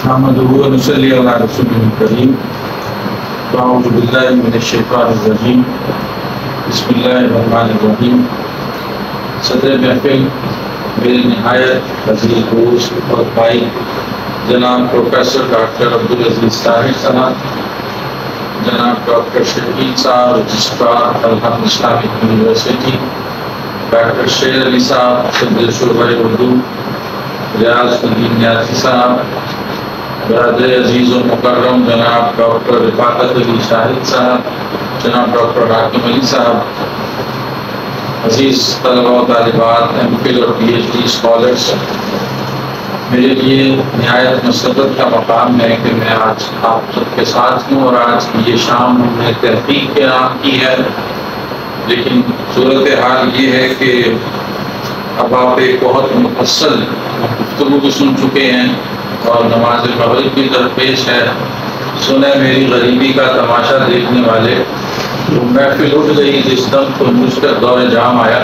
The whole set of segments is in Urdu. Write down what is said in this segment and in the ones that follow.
نحمده ونصلي على رسوله الكريم أعوذ بالله من الشيطان الرجيم بسم الله الرحمن الرحیم. صدر محفل میرے نہایت عزیز دوست اور بھائی جناب پروفیسر ڈاکٹر عبدالعزیز طاہر صاحب، جناب ڈاکٹر شہید صاحب رجسٹرار الحمد اسلامک یونیورسٹی، ڈاکٹر شیر علی صاحب صدر شعبہ اردو، ریاض الدین نیازی صاحب، برادر عزیز و مکرم جناب ڈاکٹر رفاقت علی شاہد صاحب، جناب ڈاکٹر حاکم علی صاحب، عزیز طلباء و طالبات، ایم فل اور پی ایچ ڈی اسکالرس، میرے لیے نہایت مسرت کا مقام ہے کہ میں آج آپ سب کے ساتھ ہوں، اور آج کی یہ شام ہم نے تحقیق کے نام کی ہے، لیکن صورتحال یہ ہے کہ اب آپ ایک بہت مفصل گفتگو بھی سن چکے ہیں اور نماز مغرب بھی درپیش ہے. سنیں میری غریبی کا تماشا دیکھنے والے، محفل اٹھ گئی جس دم تو مجھ پر دور جام آیا.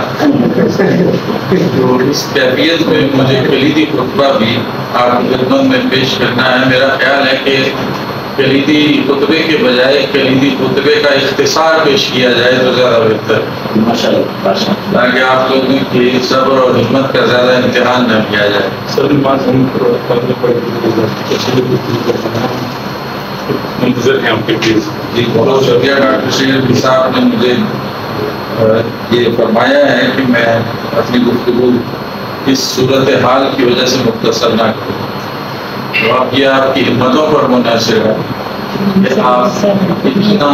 تو اس کیفیت میں مجھے کلیدی خطبہ بھی آپ کی خدمت میں پیش کرنا ہے. میرا خیال ہے کہ کلیدی خطبے کے بجائے کلیدی خطبے کا اختصار پیش کیا جائے تو زیادہ بہتر، تاکہ آپ لوگوں کی صبر اور ہمت کا زیادہ امتحان نہ کیا جائے. منتظر ہیں آپ کے پلیز. جی بہت شکریہ ڈاکٹر شیر علی صاحب نے مجھے یہ فرمایا ہے کہ میں اپنی گفتگو اس صورتحال کی وجہ سے مختصر نہ کروں. تو اب یہ آپ کی ہمتوں پر منحصر ہے کہ آپ کتنا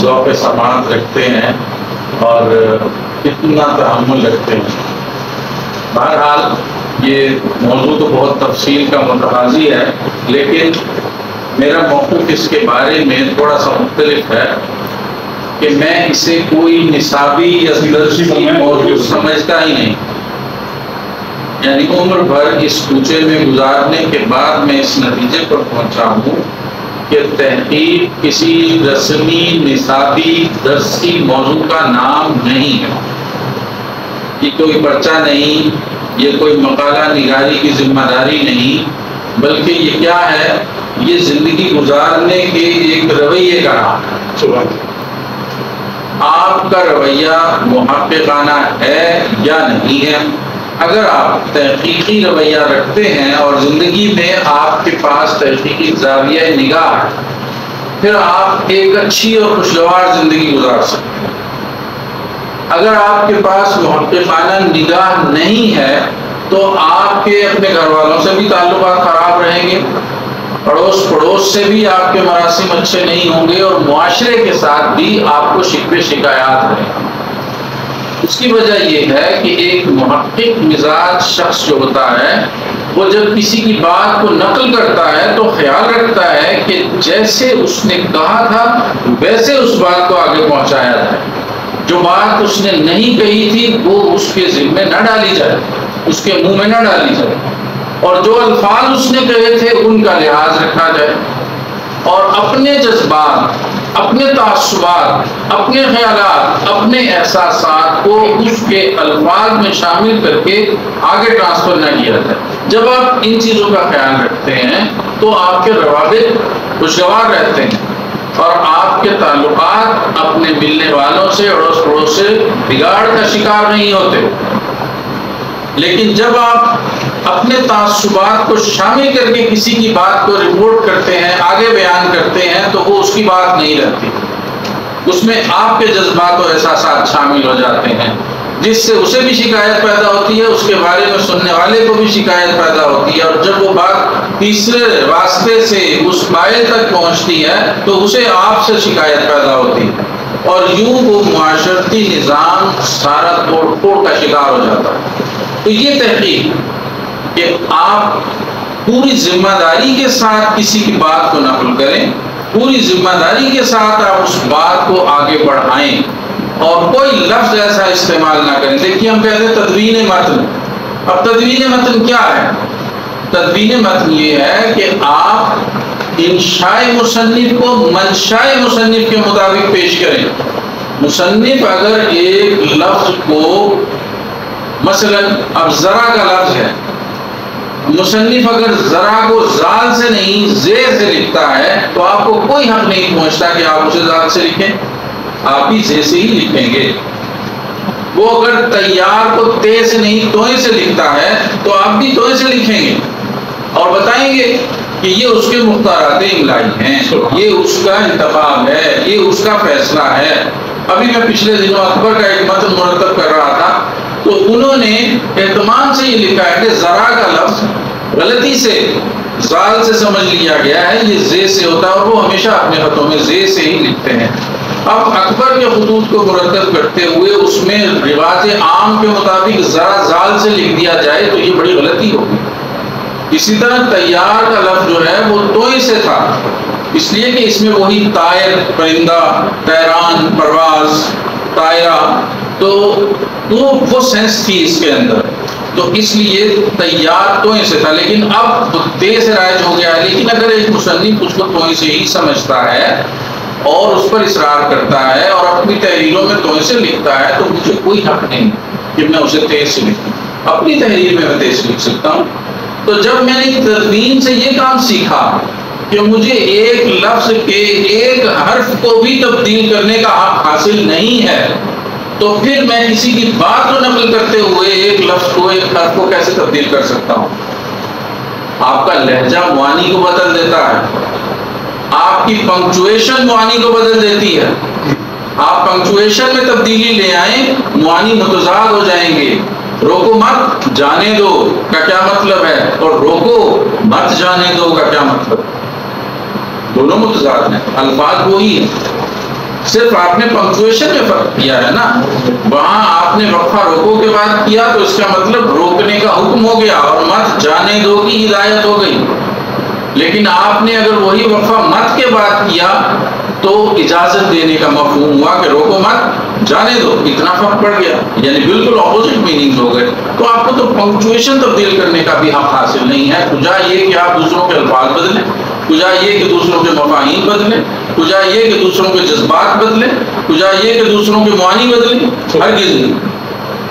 ذوق سماعت رکھتے ہیں اور کتنا تحمل رکھتے ہیں. بہرحال یہ موضوع تو بہت تفصیل کا متقاضی ہے، لیکن میرا موقف اس کے بارے میں تھوڑا سا مختلف ہے کہ میں اسے کوئی نصابی یا درسی موضوع سمجھتا ہی نہیں. یعنی عمر بھر اس کوچے میں گزارنے کے بعد میں اس نتیجے پر پہنچا ہوں کہ تحقیق کسی رسمی نصابی درسی موضوع کا نام نہیں ہے. یہ کوئی پرچہ نہیں، یہ کوئی مقالہ نگاری کی ذمہ داری نہیں، بلکہ یہ کیا ہے، یہ زندگی گزارنے کے ایک رویے کا نام ہے. آپ کا رویہ محققانہ ہے یا نہیں ہے؟ اگر آپ تحقیقی رویہ رکھتے ہیں اور زندگی میں آپ کے پاس تحقیقی زاویہ نگاہ ہے، پھر آپ ایک اچھی اور خوشگوار زندگی گزار سکتے ہیں. اگر آپ کے پاس محققانہ نگاہ نہیں ہے تو آپ کے اپنے گھر والوں سے بھی تعلقات خراب رہیں گے، پڑوس پڑوس سے بھی آپ کے مراسم اچھے نہیں ہوں گے، اور معاشرے کے ساتھ بھی آپ کو شکوے شکایات رہیں گے. اس کی وجہ یہ ہے کہ ایک محقق مزاج شخص جو ہوتا ہے وہ جب کسی کی بات کو نقل کرتا ہے تو خیال رکھتا ہے کہ جیسے اس نے کہا تھا ویسے اس بات کو آگے پہنچایا جائے. جو بات اس نے نہیں کہی تھی وہ اس کے ذمہ نہ ڈالی جائے، اس کے منہ میں نہ ڈالی جائے، اور جو الفاظ اس نے کہے تھے ان کا لحاظ رکھا جائے، اور اپنے جذبات، اپنے تعصبات، اپنے خیالات، اپنے احساسات کو اس کے الفاظ میں شامل کر کے آگے ٹرانسفر نہ کیا جائے. جب آپ ان چیزوں کا خیال رکھتے ہیں تو آپ کے روابط خوشگوار رہتے ہیں اور آپ کے تعلقات اپنے ملنے والوں سے، اڑوس پڑوس سے بگاڑ کا شکار نہیں ہوتے. لیکن جب آپ اپنے تعصبات کو شامل کر کے کسی کی بات کو رپورٹ کرتے ہیں، آگے بیان کرتے ہیں، تو وہ اس کی بات نہیں رہتی، اس میں آپ کے جذبات و احساسات شامل ہو جاتے ہیں، جس سے اسے بھی شکایت پیدا ہوتی ہے، اس کے بارے میں سننے والے کو بھی شکایت پیدا ہوتی ہے، اور جب وہ بات تیسرے راستے سے اس قائل تک پہنچتی ہے تو اسے آپ سے شکایت پیدا ہوتی ہے، اور یوں وہ معاشرتی نظام سارا توڑ پھوڑ کا شکار ہو جاتا ہے. تو یہ تحقیق کہ آپ پوری ذمہ داری کے ساتھ کسی کی بات کو نقل کریں، پوری ذمہ داری کے ساتھ آپ اس بات کو آگے بڑھائیں اور کوئی لفظ ایسا استعمال نہ کریں. دیکھیے ہم کہتے ہیں تدوین متن. اب تدوین متن کیا ہے؟ تدوین متن یہ ہے کہ آپ انشاء مصنف کو منشاء مصنف کے مطابق پیش کریں. مصنف اگر ایک لفظ کو، مثلا اب ذرا کا لفظ ہے، مصنف اگر ذرا کو زال سے نہیں زیر سے لکھتا ہے تو آپ کو کوئی حق نہیں پہنچتا کہ آپ اسے زال سے لکھیں، آپ بھی زیر سے ہی لکھیں گے۔ وہ اگر تیار کو تے سے نہیں توئے سے لکھتا ہے تو آپ بھی توئے سے لکھیں گے اور بتائیں گے کہ یہ اس کے مختارات املائی ہیں، یہ اس کا انتخاب ہے، یہ اس کا فیصلہ ہے۔ ابھی میں پچھلے دنوں اکبر کا ایک متن مرتب کر رہا تھا تو انہوں نے اہتمام سے یہ لکھا ہے کہ ذرا کا لفظ غلطی سے زال سے سمجھ لیا گیا ہے، یہ زے سے ہوتا ہے، اور وہ ہمیشہ اپنے خطوں میں زے سے ہی لکھتے ہیں۔ اب اکبر کے خطوط کو مرتب کرتے ہوئے اس میں رواج عام کے مطابق ذرا زال سے لکھ دیا جائے تو یہ بڑی غلطی ہوگی۔ اسی طرح تیار کا لفظ جو ہے وہ توئی سے تھا، اس لیے کہ اس میں وہی طائر پرندہ، طیران پرواز، طائرہ، تو وہ سینس تھی اس کے اندر، تو اس لیے تیار توئیں سے تھا، لیکن اب تے سے رائج ہو گیا ہے۔ لیکن اگر ایک مصنف اس کو توئیں سے ہی سمجھتا ہے اور اس پر اصرار کرتا ہے اور اپنی تحریروں میں توئیں سے لکھتا ہے تو مجھے کوئی حق نہیں کہ میں اسے تیز سے لکھوں، اپنی تحریر میں تیز لکھ سکتا ہوں۔ تو جب میں نے تدوین سے یہ کام سیکھا کہ مجھے ایک لفظ کے ایک حرف کو بھی تبدیل کرنے کا حق حاصل نہیں ہے، تو پھر میں کسی کی بات کو نقل کرتے ہوئے ایک لفظ کو ایک حرف کو کیسے تبدیل کر سکتا ہوں؟ آپ کا لہجہ معانی کو بدل دیتا ہے، آپ کی پنکچویشن معانی کو بدل دیتی ہے۔ آپ پنکچویشن میں تبدیلی لے آئیں، معانی متضاد ہو جائیں گے۔ روکو مت جانے دو کا کیا مطلب ہے اور روکو مت جانے دو کا کیا مطلب؟ دونوں متضاد ہیں، الفاظ وہی ہیں، صرف آپ نے پنکچویشن میں فرق کیا ہے نا۔ وہاں آپ نے وقفہ روکو کے بعد کیا تو اس کا مطلب روکنے کا حکم ہو گیا اور مت جانے دو کی ہدایت ہو گئی، لیکن آپ نے اگر وہی وقفہ مت کے بعد کیا تو اجازت دینے کا مفہوم ہوا کہ روکو مت جانے دو، اتنا فرق پڑ گیا، یعنی بالکل اپوزٹ میننگ ہو گئے۔ تو آپ کو تو پنکچویشن تبدیل کرنے کا بھی حق حاصل نہیں ہے، کجا یہ کہ آپ دوسروں کے الفاظ بدلیں، کجا یہ کہ دوسروں کے مفاہیم بدلیں، کجا یہ کہ دوسروں کے جذبات بدلیں، کجا یہ کہ دوسروں کے معانی بدلیں، ہرگز نہیں۔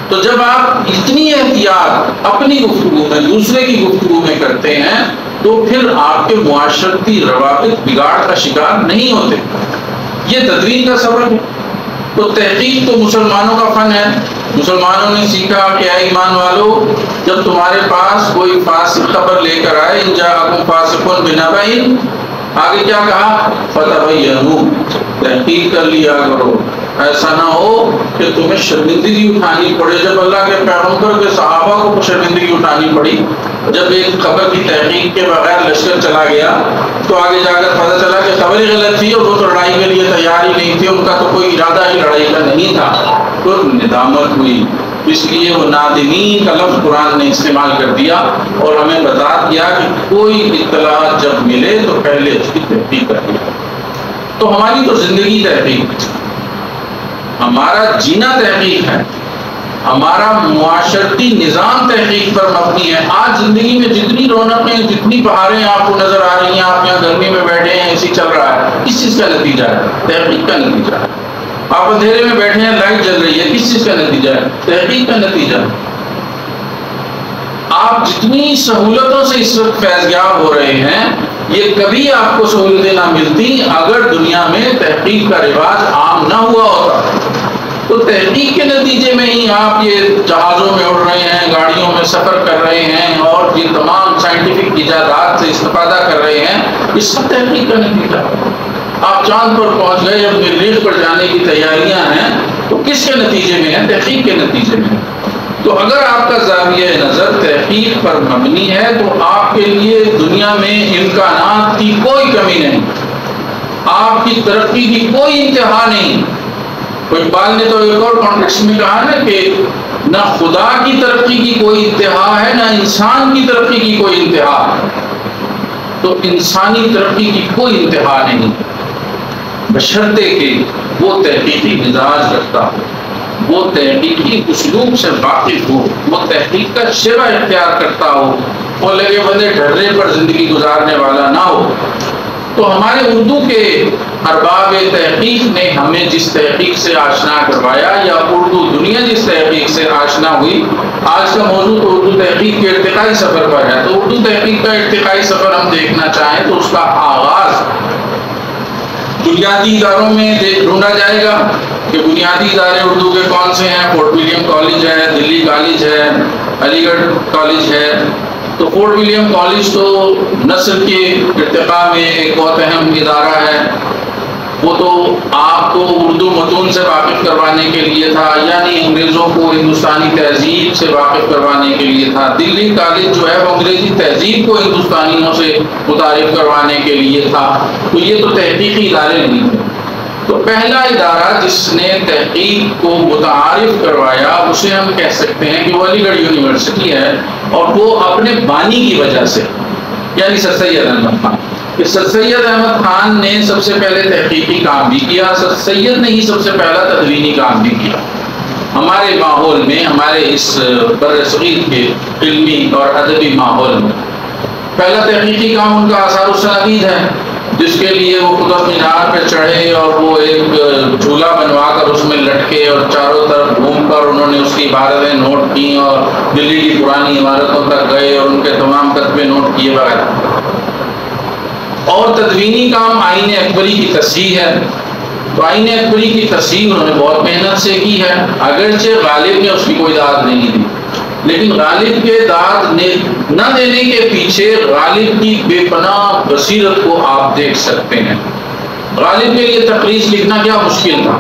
تو جب آپ اتنی احتیاط اپنی گفتگو میں دوسرے کی گفتگو میں کرتے ہیں تو پھر آپ کے معاشرتی روابط بگاڑ کا شکار نہیں ہوتے۔ یہ تدوین کا سبب ہے۔ تو تحقیق تو مسلمانوں کا فن ہے، مسلمانوں نے سیکھا کہ اے ایمان والو، جب تمہارے پاس کوئی فاسق خبر لے کر آئے، ان جاءکم فاسق بنبأ، آگے کیا کہا؟ فتبینوا، تحقیق کر لیا کرو، ایسا نہ ہو کہ تمہیں شرمندگی اٹھانی پڑے۔ جب اللہ کے پیغمبر کے صحابہ کو شرمندگی اٹھانی پڑی، جب ایک خبر کی تحقیق کے بغیر لشکر چلا گیا تو آگے جا کر پتہ چلا کہ خبر ہی غلط تھی اور وہ تو لڑائی کے لیے تیار ہی نہیں تھی، ان کا تو کوئی ارادہ ہی لڑائی کا نہیں تھا، تو ندامت ہوئی۔ اس لیے وہ نادمین کا لفظ قرآن نے استعمال کر دیا اور ہمیں بتا دیا کہ کوئی اطلاع جب ملے تو پہلے اس کی تحقیق کر دیا۔ تو ہماری تو زندگی تحقیق، ہمارا جینا تحقیق ہے، ہمارا معاشرتی نظام تحقیق پر مبنی ہے۔ آج زندگی میں جتنی رونقیں، جتنی بہاریں آپ کو نظر آ رہی ہیں، آپ یہاں گرمی میں بیٹھے ہیں، اسی چل رہا ہے، کس چیز کا نتیجہ ہے؟ تحقیق کا نتیجہ ہے۔ آپ اندھیرے میں بیٹھے ہیں، لائٹ جل رہی ہے، کس چیز کا نتیجہ ہے؟ تحقیق کا نتیجہ ہے۔ آپ جتنی سہولتوں سے اس وقت فیضیاب ہو رہے ہیں، یہ کبھی آپ کو سہولتیں نہ ملتی اگر دنیا میں تحقیق کا رواج عام نہ ہوا ہوتا۔ تو تحقیق کے نتیجے میں ہی آپ یہ جہازوں میں اڑ رہے ہیں، گاڑیوں میں سفر کر رہے ہیں اور یہ تمام سائنٹیفک ایجادات سے استفادہ کر رہے ہیں، اس سب تحقیق کا نتیجہ۔ آپ چاند پر پہنچ گئے، اب مریخ پر جانے کی تیاریاں ہیں، تو کس کے نتیجے میں ہے؟ تحقیق کے نتیجے میں۔ تو اگر آپ کا زاویہ نظر تحقیق پر مبنی ہے تو آپ کے لیے دنیا میں امکانات کی کوئی کمی نہیں، آپ کی ترقی کی کوئی انتہا نہیں۔ اقبال نے تو ایک اور کانٹیکسٹ میں کہا نا کہ نہ خدا کی ترقی کی کوئی انتہا ہے، نہ انسان کی ترقی کی کوئی انتہا ہے۔ تو انسانی ترقی کی کوئی انتہا نہیں، بشرطے کہ وہ تحقیقی مزاج رکھتا ہو، وہ تحقیقی اسلوب سے واقف ہو، وہ تحقیق کا شیوا اختیار کرتا ہو، وہ لگے بندے ڈھرے پر زندگی گزارنے والا نہ ہو۔ تو ہمارے اردو کے ارباب تحقیق نے ہمیں جس تحقیق سے آشنا کروایا، یا اردو دنیا جس تحقیق سے آشنا ہوئی، آج کا موضوع تو اردو تحقیق تحقیق کے ارتقائی سفر پر ہے. تو اردو تحقیق کا ارتقائی سفر ہم دیکھنا چاہیں تو اس کا آغاز بنیادی اداروں میں ڈھونڈا جائے گا کہ بنیادی ادارے اردو کے کون سے ہیں. فورٹ ولیم کالج ہے, دلی کالج ہے, علی گڑھ کالج ہے. تو فورٹ ولیم کالج تو نثر کے ارتقاء میں ایک بہت اہم ادارہ ہے. وہ تو آپ کو اردو متون سے واقف کروانے کے لیے تھا, یعنی انگریزوں کو ہندوستانی تہذیب سے واقف کروانے کے لیے تھا. دلی کالج جو ہے وہ انگریزی تہذیب کو ہندوستانیوں سے متعارف کروانے کے لیے تھا. تو یہ تو تحقیقی ادارے نہیں تھے. تو پہلا ادارہ جس نے تحقیق کو متعارف کروایا اسے ہم کہہ سکتے ہیں کہ وہ علی گڑھ یونیورسٹی ہے, اور وہ اپنے بانی کی وجہ سے, یعنی سر سید احمد خان. سر سید احمد خان نے سب سے پہلے تحقیقی کام بھی کیا, سر سید نے ہی سب سے پہلا تدوینی کام بھی کیا. ہمارے ماحول میں, ہمارے اس بر صغیر کے علمی اور ادبی ماحول میں پہلا تحقیقی کام ان کا آثار السنادید ہے, جس کے لیے وہ قطب مینار پہ چڑھے اور وہ ایک جھولا بنوا کر اس میں لٹکے اور چاروں طرف گھوم کر انہوں نے اس کی عبارتیں نوٹ کی اور دلی کی پرانی عمارتوں تک گئے اور ان کے تمام کتبے نوٹ کیے وغیرہ. اور تدوینی کام آئین اکبری کی تصحیح ہے. تو آئین اکبری کی تصحیح انہوں نے بہت محنت سے کی ہے, اگرچہ غالب نے اس کی کوئی داد نہیں دی, لیکن غالب کے داد نہ دینے کے پیچھے غالب کی بے پناہ بصیرت کو آپ دیکھ سکتے ہیں. غالب کے لیے تقریض لکھنا کیا مشکل تھا,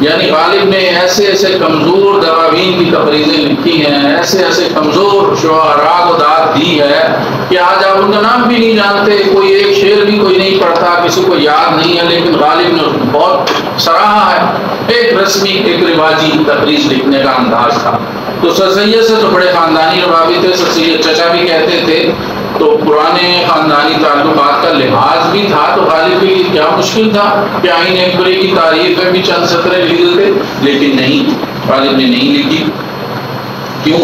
یعنی غالب نے ایسے ایسے کمزور دواوین کی تقریضیں لکھی ہیں, ایسے ایسے کمزور شعراء کو داد دی ہے کہ آج آپ ان کا نام بھی نہیں جانتے, کوئی ایک شعر بھی کوئی نہیں پڑھتا, کسی کو یاد نہیں ہے, لیکن غالب نے اس کو بہت سراہا ہے. ایک رسمی, ایک رواجی تقریض لکھنے کا انداز تھا. تو سر سید سے تو بڑے خاندانی ربابی تھے, سر سید چچا بھی کہتے تھے, تو پرانے خاندانی تعلقات کا لحاظ بھی تھا. تو غالب کے لیے کیا مشکل تھا کہ آئین اکبری کی تعریف میں بھی چند سطریں لکھ دیتے, لیکن نہیں, غالب نے نہیں لکھی. کیوں؟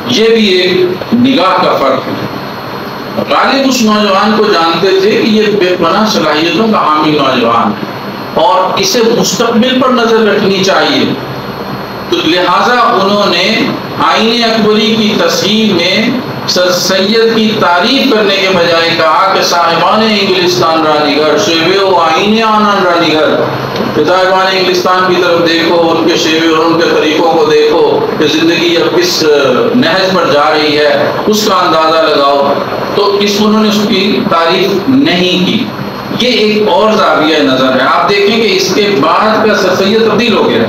یہ بھی ایک نگاہ کا فرق ہے. غالب اس نوجوان کو جانتے تھے کہ یہ بے پناہ صلاحیتوں کا حامل نوجوان ہے اور اسے مستقبل پر نظر رکھنی چاہیے. تو لہٰذا انہوں نے آئین اکبری کی تصحیح میں سر سید کی تعریف کرنے کے بجائے کہا کہ صاحبان انگلستان رانیگڑھ شیوے و آئین آنان رانیگڑھ. صاحبان انگلستان کی طرف دیکھو, ان کے شیوے اور ان کے طریقوں کو دیکھو کہ زندگی اب کس نہج پر جا رہی ہے, اس کا اندازہ لگاؤ. تو انہوں نے اس کی تعریف نہیں کی. یہ ایک اور زاویہ نظر ہے. آپ دیکھیں کہ اس کے بعد کا سر سید تبدیل ہو گیا,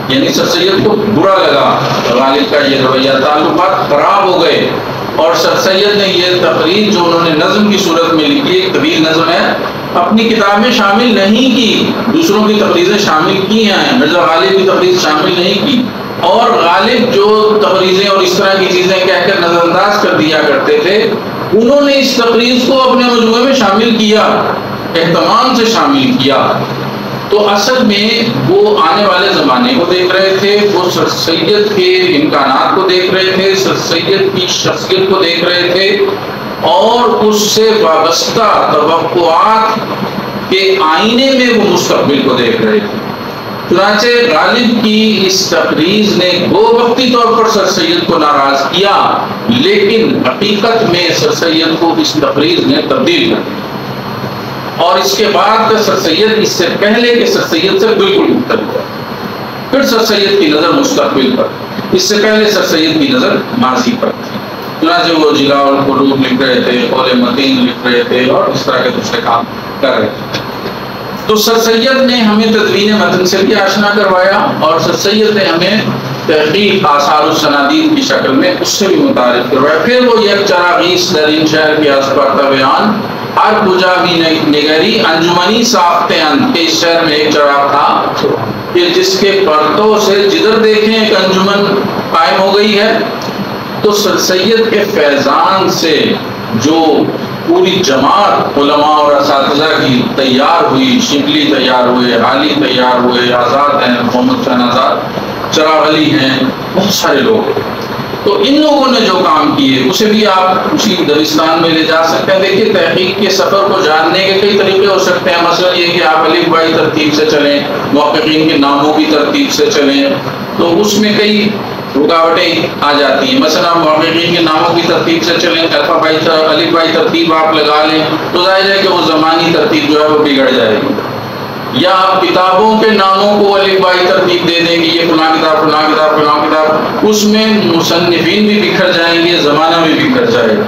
یعنی سر سید کو برا لگا غالب کا یہ رویہ, تعلقات خراب ہو گئے, اور سر سید نے یہ تقریر جو انہوں نے نظم کی صورت میں لکھی, ایک طویل نظم ہے, اپنی کتاب میں شامل نہیں کی. دوسروں کی تقریریں شامل کی ہیں, مرزا غالب کی تقریر شامل نہیں کی. اور غالب جو تقریریں اور اس طرح کی چیزیں کہہ کر نظر انداز کر دیا کرتے تھے, انہوں نے اس تقریر کو اپنے مجموعے میں شامل کیا, اہتمام سے شامل کیا. تو اصل میں وہ آنے والے زمانے کو دیکھ رہے تھے, وہ سر سید کے امکانات کو دیکھ رہے تھے, سر سید کی شخصیت کو دیکھ رہے تھے, اور اس سے وابستہ توقعات کے آئینے میں وہ مستقبل کو دیکھ رہے تھے. چنانچہ غالب کی اس تقریر نے گو وقتی طور پر سر سید کو ناراض کیا, لیکن حقیقت میں سر سید کو اس تقریر نے تبدیل کر دیا. اور اس کے بعد کا سر سید اس سے پہلے کے سر سید سے بالکل مختلف ہے. پھر سر سید کی نظر مستقبل پر, اس سے پہلے سر سید کی نظر ماضی پر تھی. چنانچہ وہ جلا القلوب لکھ رہے تھے, قول متین لکھ رہے تھے, اور اس طرح کے دوسرے کام کر رہے تھے. تو سر سید نے ہمیں تدوین متن سے بھی آشنا کروایا, اور سر سید نے ہمیں تحقیق آثار السنادید کی شکل میں اس سے بھی متعارف کروایا. پھر وہ یک چراغیس در این شہر کے اسپرتا بیان ہر کجا بھی نگری انجمنی ساختے ان, کے اس شہر میں ایک چراغ تھا کہ جس کے پرتوں سے جدھر دیکھیں ایک انجمن قائم ہو گئی ہے. تو سر سید کے فیضان سے جو پوری جماعت علماء اور اساتذہ کی تیار ہوئی, شبلی تیار ہوئے, حالی تیار ہوئے, آزاد ہیں, محمد حسین آزاد, چراغ علی ہیں, بہت سارے لوگ. تو ان لوگوں نے جو کام کیے اسے بھی آپ اسی دبستان میں لے جا سکتے ہیں. دیکھیے تحقیق کے سفر کو جاننے کے کئی طریقے ہو سکتے ہیں. مثلا یہ کہ آپ الف بائی ترتیب سے چلیں, محققین کے ناموں کی ترتیب سے چلیں, تو اس میں کئی رکاوٹیں آ جاتی ہیں. مثلا محققین کے ناموں کی ترتیب سے چلیں، الف بائی ترتیب آپ لگا لیں تو ظاہر ہے کہ وہ زمانی ترتیب جو ہے وہ بگڑ جائے گی. یا آپ کتابوں کے ناموں کو الف بائی ترتیب دے دیں کہ یہ فلاں کتاب فلاں کتاب فلاں کتاب، اس میں مصنفین بھی بکھر جائیں گے، زمانہ بھی بکھر جائے گا.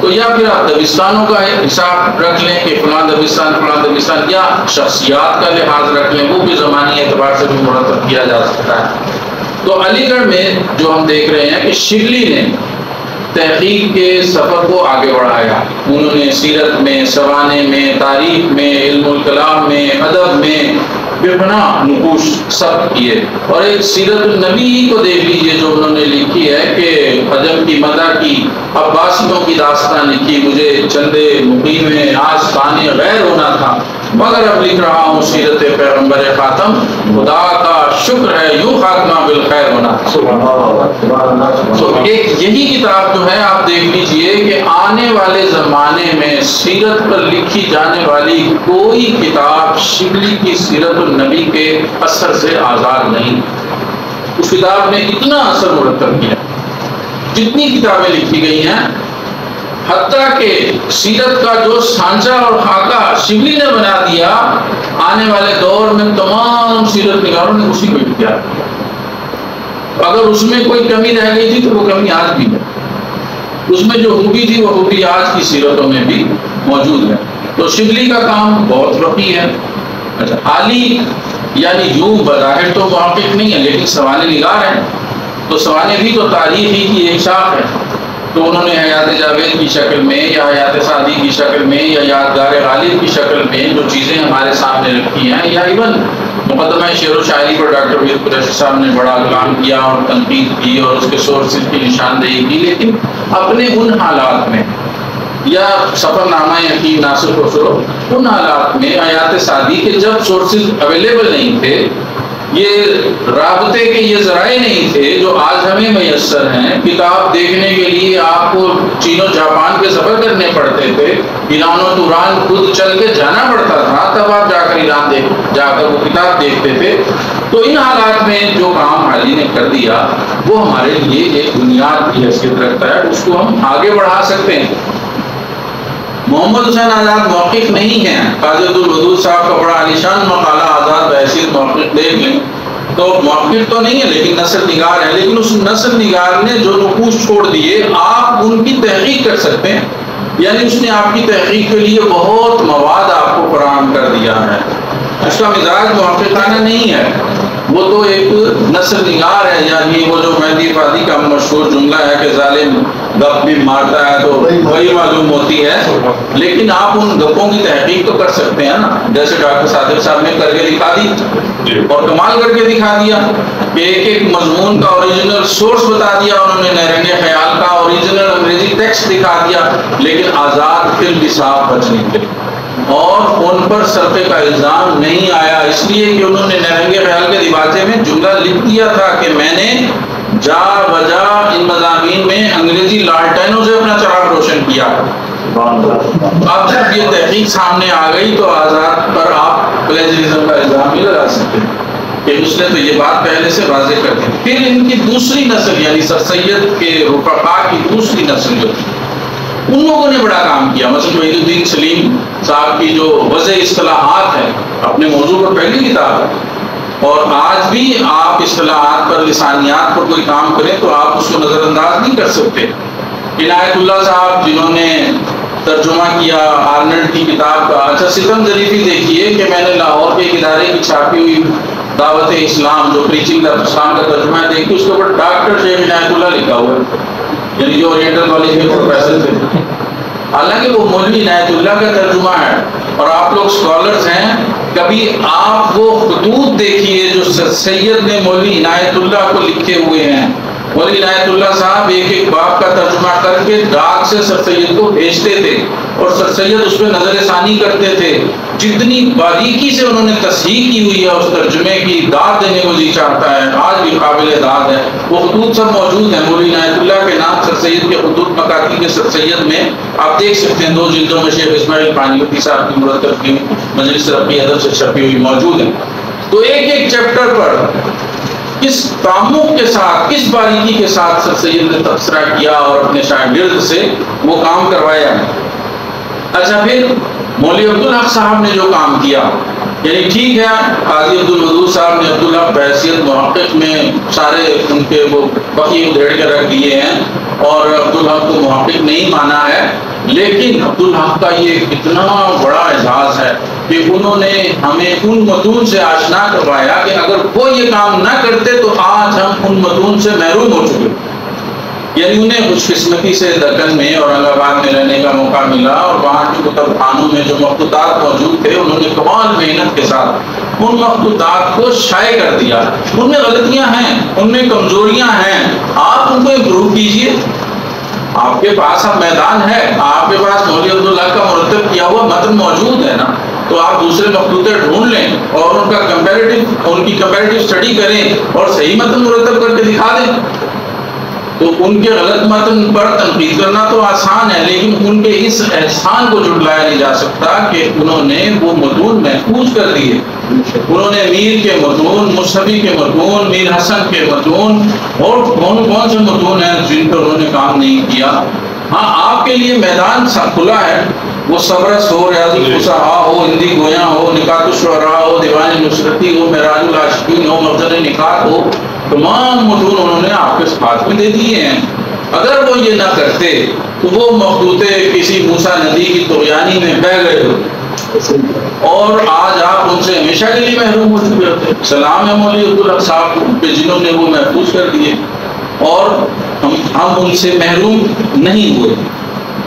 تو یا پھر آپ دبستانوں کا حساب رکھ لیں کہ فلاں دبستان، یا شخصیات کا لحاظ رکھ لیں، وہ بھی زمانی اعتبار سے بھی مرتب کیا جا سکتا ہے. تو علی گڑھ میں جو ہم دیکھ رہے ہیں کہ شبلی نے تحقیق کے سفر کو آگے بڑھایا. انہوں نے سیرت میں، سوانے میں، تاریخ میں، علم الکلام میں، ادب میں بے پناہ نقوش سب کیے. اور ایک سیرت النبی کو دیکھ لیجئے جو انہوں نے لکھی ہے کہ عجم کی مدح کی، عباسیوں کی داستان لکھی، مجھے چندے مقیم میں آستانے غیر ہونا تھا، مگر اب لکھ رہا ہوں سیرت پیغمبر خاتم، خدا کا شکر ہے یوں خاتمہ بالخیر ہونا. تو ایک یہی کتاب جو ہے آپ دیکھ لیجئے کہ آنے والے زمانے میں سیرت پر لکھی جانے والی کوئی کتاب شبلی کی سیرت النبی کے اثر سے آزاد نہیں. اس کتاب نے اتنا اثر مرتب کیا. جتنی کتابیں لکھی گئی ہیں، حتیٰ کہ سیرت کا جو سانچہ اور خاکہ شبلی نے بنا دیا، آنے والے دور میں تمام سیرت نگاروں نے اسی کو اختیار کیا. اگر اس میں کوئی کمی رہ گئی تھی تو وہ کمی آج بھی ہے، اس میں جو خوبی تھی وہ خوبی آج کی سیرتوں میں بھی موجود ہے. تو شبلی کا کام بہت وسیع ہے. اچھا، حالی یعنی یوں بظاہر تو محقق نہیں ہے لیکن سوانے نگار ہیں، تو سوانے بھی تو تاریخ ہی کی ایک شاخ ہے. تو انہوں نے حیات جاوید کی شکل میں یا حیات سعدی کی شکل میں یا یادگار غالب کی شکل میں جو چیزیں ہمارے سامنے رکھی ہیں، یا ایون مقدمہ شعر و شاعری پر ڈاکٹر وحید قریشی صاحب نے بڑا کام کیا اور تنقید کی اور اس کے سورسز کی نشاندہی کی، لیکن اپنے ان حالات میں، یا سفر نامہ حکیم ناصر خسرو، ان حالات میں حیات سعدی کے جب سورسز اویلیبل نہیں تھے، یہ رابطے کے یہ ذرائع نہیں تھے جو آج ہمیں میسر ہیں. کتاب دیکھنے کے لیے آپ کو چین و جاپان کے سفر کرنے پڑتے تھے، ایران و توران خود چل کے جانا پڑتا تھا، تب آپ جا کر ایران جا کر وہ کتاب دیکھتے تھے. تو ان حالات میں جو کام حالی نے کر دیا وہ ہمارے لیے ایک بنیاد کی حیثیت رکھتا ہے، اس کو ہم آگے بڑھا سکتے ہیں. محمد حسین آزاد موقف نہیں ہے. قاضی عبدالودود صاحب کا بڑا عالیشان مقالہ آزاد بحیثیت موقف دیکھ لیں تو موقف تو نہیں ہے لیکن نثر نگار ہے. لیکن اس نثر نگار نے جو نقوش چھوڑ دیے آپ ان کی تحقیق کر سکتے ہیں، یعنی اس نے آپ کی تحقیق کے لیے بہت مواد آپ کو فراہم کر دیا ہے. اس کا مزاج موقفانہ نہیں ہے، وہ تو ایک نثر نگار ہے. یعنی وہ جو مہدی فادی کا مشہور جملہ ہے کہ ظالم گپ بھی مارتا ہے تو وہی معلوم ہوتی ہے، لیکن آپ ان گپوں کی تحقیق تو کر سکتے ہیں نا، جیسے ڈاکٹر صادق صاحب نے کر کے دکھا دی اور کمال کر کے دکھا دیا کہ ایک ایک مضمون کا اوریجنل سورس بتا دیا انہوں نے، نیرنگ خیال کا اوریجنل انگریزی ٹیکسٹ دکھا دیا، لیکن آزاد فی النصاب بچ نکلے اور ان پر سرقے کا الزام نہیں آیا، اس لیے کہ انہوں نے نیرنگ خیال کے دیباچے میں جملہ لکھ دیا تھا کہ میں نے جا بجا ان مضامین میں انگریزی لالٹینوں سے اپنا چراغ روشن کیا. اب جب یہ تحقیق سامنے آ گئی تو آزاد پر آپ پلیجرزم کا الزام بھی لگا سکتے ہیں کہ اس نے تو یہ بات پہلے سے واضح کر دی. پھر ان کی دوسری نسل یعنی سر سید کے رفقا کی دوسری نسل جو تھی ان لوگوں نے بڑا کام کیا. مثلا وحید الدین سلیم صاحب کی جو وضع اصطلاحات ہے اپنے موضوع پر پہلی کتاب ہے، اور آج بھی آپ اصطلاحات پر لسانیات پر کوئی کام کریں تو آپ اس کو نظر انداز نہیں کر سکتے. عنایت اللہ صاحب جنہوں نے ترجمہ کیا آرنلڈ کی کتاب کا. اچھا، ستم ظریفی دیکھیے کہ میں نے لاہور کے ایک ادارے کی چھاپی ہوئی دعوت اسلام جو پریچنگ آف اسلام کا ترجمہ ہے، دیکھیے اس کے اوپر ڈاکٹر شیخ عنایت اللہ لکھا ہوا ہے، یعنی جو اورینٹل کالج میں پروفیسر تھے. حالانکہ وہ مولوی عنایت اللہ کا ترجمہ ہے اور آپ لوگ اسکالرز ہیں، کبھی آپ وہ خطوط دیکھیے جو سر سید نے مولوی عنایت اللہ کو لکھے ہوئے ہیں. مولوی عنایت اللہ صاحب ایک ایک باب کا ترجمہ کر کے ڈاک سے سر سید کو بھیجتے تھے اور سر سید اس پہ نظر ثانی کرتے تھے. جتنی باریکی سے انہوں نے تصحیح کی ہوئی ہے اس ترجمے کی، داد دینے کو جی چاہتا ہے، آج بھی قابل داد ہے. وہ خطوط سب موجود ہیں مولوی عنایت اللہ کے نام سر سید کے خطوط مکاتیب کے سر سید میں آپ دیکھ سکتے ہیں. 2 جلدوں میں شیخ اسماعیل پانیپتی صاحب کی مرتب کی مجلس ربی ادب سے چھپی ہوئی موجود ہے. تو ایک ایک چیپٹر پر کس تعمق کے ساتھ، کس باریکی کے ساتھ سر سید نے تبصرہ کیا اور اپنے شاگرد سے وہ کام کروایا ہے۔ اچھا، پھر مولوی عبدالحق صاحب نے جو کام کیا، یعنی ٹھیک ہے قاضی عبدالودود صاحب نے عبدالحق بحیثیت محقق میں سارے ان کے وہ بقی ادھیڑ کے رکھ دیے ہیں اور عبدالحق کو محقق نہیں مانا ہے، لیکن عبدالحق کا یہ اتنا بڑا اعزاز ہے کہ انہوں نے ہمیں ان متون سے آشنا کروایا کہ اگر وہ یہ کام نہ کرتے تو آج ہم ان متون سے محروم ہو چکے۔ یعنی انہیں خوش قسمتی سے دکن میں اور اورنگ آباد میں رہنے کا موقع ملا اور وہاں کے کتب خانوں میں جو مخطوطات موجود تھے انہوں نے کمال محنت کے ساتھ ان مخطوطات کو شائع کر دیا۔ ان میں غلطیاں ہیں، ان میں کمزوریاں ہیں، آپ ان کو امپروو کیجئے۔ آپ کے پاس اب میدان ہے، آپ کے پاس مولوی عبدالحق کا مرتب کیا ہوا متن موجود ہے نا، تو آپ دوسرے مخطوطے ڈھونڈ لیں اور ان کی کمپیریٹیو اسٹڈی کریں اور صحیح متن مرتب کر کے دکھا دیں۔ تو ان کے غلط متن پر تنقید کرنا تو آسان ہے، لیکن ان کے اس احسان کو جھٹلایا نہیں جا سکتا کہ انہوں نے وہ متون محفوظ کر دیے۔ انہوں نے میر کے متون، مصطفی کے متون، میر حسن کے متون اور کون سے متون ہیں جن پر انہوں نے کام نہیں کیا۔ ہاں، آپ کے لیے میدان کھلا ہے، وہ صبرس ہو، ریاض الفصحاء ہو، ہندی گویاں ہو، نکات الشعراء ہو، دیوان نصرتی ہو، معراج العاشقین ہو، مخزن نکات ہو، تمام متون انہوں نے آپ کے ہاتھ میں دے دیے ہیں۔ اگر وہ یہ نہ کرتے تو وہ مخطوطے کسی موسیٰ ندی کی طغیانی میں بہہ گئے ہوتے اور آج آپ ان سے ہمیشہ کے لیے محروم ہو چکے ہوتے۔ سلام ہے مولوی عبدالحق صاحب پہ جنہوں نے وہ محفوظ کر دیے اور ہم ان سے محروم نہیں ہوئے۔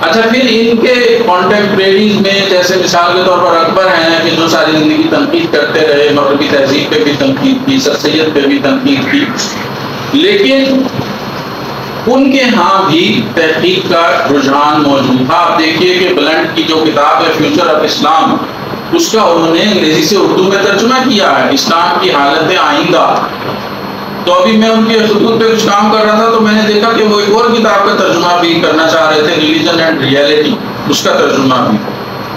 اچھا، پھر ان کے کانٹمپریریز میں جیسے مثال کے طور پر اکبر ہیں کہ جو ساری زندگی تنقید کرتے رہے، مغربی تہذیب پہ بھی تنقید کی، سر سید پہ بھی تنقید کی، لیکن ان کے ہاں بھی تحقیق کا رجحان موجود تھا۔ آپ دیکھیے کہ بلنٹ کی جو کتاب ہے فیوچر آف اسلام، اس کا انہوں نے انگریزی سے اردو میں ترجمہ کیا ہے، اسلام کی حالت آئندہ۔ تو ابھی میں ان کے خطوط پہ کچھ کام کر رہا تھا تو میں نے دیکھا کہ وہ ایک اور کتاب کا ترجمہ بھی کرنا چاہ رہے تھے، ریلیجن اینڈ ریئلٹی، اس کا ترجمہ بھی،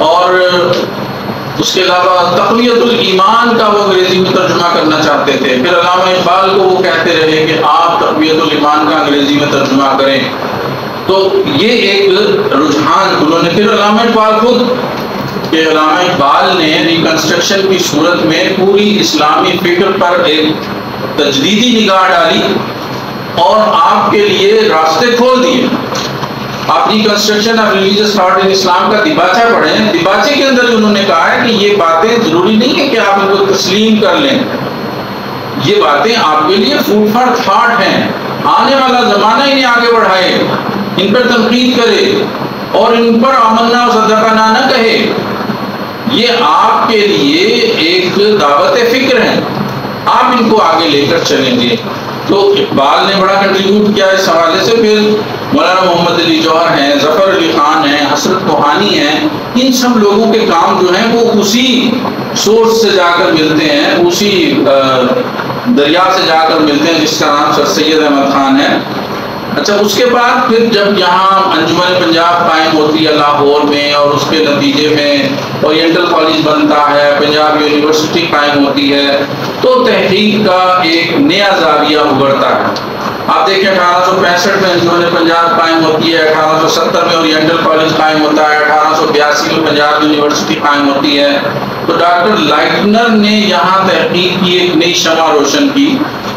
اور اس کے علاوہ تقویت الایمان کا وہ انگریزی میں ترجمہ کرنا چاہتے تھے۔ پھر علامہ اقبال کو وہ کہتے رہے کہ آپ تقویت الایمان کا انگریزی میں ترجمہ کریں۔ تو یہ ایک رجحان انہوں نے، پھر علامہ اقبال خود کہ علامہ اقبال نے ریکنسٹرکشن کی صورت میں پوری اسلامی فکر پر ایک تجدیدی نگاہ ڈالی اور آپ کے لیے راستے کھول دیے۔ آپ reconstruction of religious thought in Islam کا دیباچہ پڑھیں، دیباچے کے اندر انہوں نے کہا ہے کہ یہ باتیں ضروری نہیں ہے کہ آپ ان کو تسلیم کر لیں، یہ باتیں آپ کے لیے فوڈ فار تھاٹ ہیں، آنے والا زمانہ انہیں آگے بڑھائے، ان پر تنقید کرے اور ان پر آمنا و صدقنا نہ کہے، یہ آپ کے لیے ایک دعوت فکر ہے، آپ ان کو آگے لے کر چلیں گے۔ تو اقبال نے بڑا کنٹریبیوٹ کیا اس حوالے سے۔ پھر مولانا محمد علی جوہر ہیں، ظفر علی خان ہیں، حسرت کوہانی ہیں، ان سب لوگوں کے کام جو ہیں وہ اسی سورس سے جا کر ملتے ہیں، اسی دریا سے جا کر ملتے ہیں جس کا نام سر سید احمد خان ہے۔ اچھا، اس کے بعد پھر جب یہاں انجمن پنجاب قائم ہوتی ہے لاہور میں اور اس کے نتیجے میں اورینٹل کالج بنتا ہے، پنجاب یونیورسٹی قائم ہوتی ہے، تو تحقیق کا ایک نیا زاویہ ابھرتا ہے۔ آپ دیکھیں 1865 میں انجمن پنجاب قائم ہوتی ہے، 1870 میں اورینٹل کالج قائم ہوتا ہے، 1882 میں پنجاب یونیورسٹی قائم ہوتی ہے۔ تو ڈاکٹر لائٹنر نے یہاں تحقیق کی ایک نئی شمع روشن کی۔